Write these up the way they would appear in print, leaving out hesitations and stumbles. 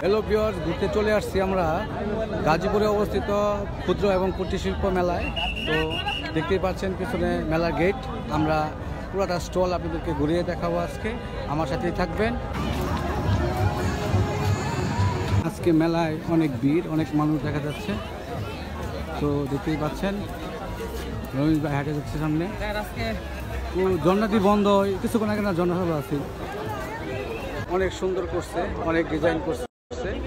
Hello viewers, ঘুরতে চলে আসছি আমরা গাজীপুরে অবস্থিত ক্ষুদ্র এবং কুটির শিল্প মেলায়। তো দেখতেই পাচ্ছেন পিছনে মেলার গেট। আমরা পুরোটা স্টল আপনাদেরকে ঘুরিয়ে দেখাবো আজকে, আমার সাথেই থাকবেন। আজকে মেলায় অনেক ভিড়, অনেক মানুষ দেখা যাচ্ছে। তো দেখতেই পাচ্ছেন রমেশ ভাই হাঁটে যাচ্ছে সামনে। ঝর্ণাটি বন্ধ, কিছুক্ষণ আগে না ঝর্ণা ভালো আছে, অনেক সুন্দর করছে, অনেক ডিজাইন করছে।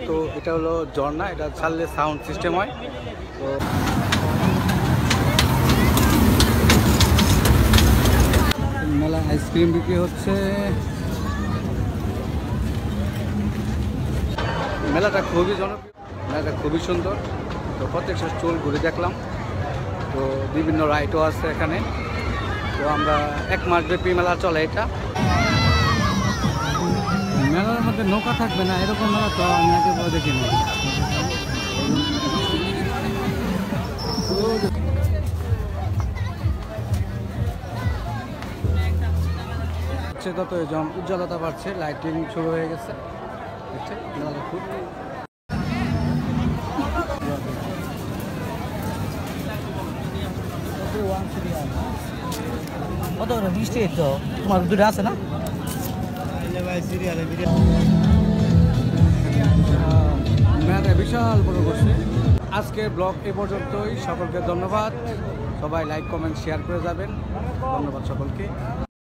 তো এটা হলো ঝর্ণা, এটা ছাড়লে সাউন্ড সিস্টেম হয়। তো মেলা আইসক্রিম বিক্রি হচ্ছে। মেলাটা খুবই জনপ্রিয়, মেলাটা খুবই সুন্দর। তো প্রত্যেকটা স্টল ঘুরে দেখলাম। তো বিভিন্ন রাইডও আছে এখানে। তো আমরা 1 মাস ব্যাপী মেলা চলে এটা। মেলার মধ্যে নৌকা থাকবে না এরকম মেলা তো আমি আগে দেখিনি। তত উজ্জ্বলতা বাড়ছে, লাইটিং শুরু হয়ে গেছে। মেলাটা খুব কত মিষ্টি তো তোমার দুটো আছে না? মেলাটা বিশাল বড় করছে। আজকের ব্লগ এ পর্যন্তই। সকলকে ধন্যবাদ। সবাই লাইক কমেন্ট শেয়ার করে যাবেন। ধন্যবাদ সকলকে।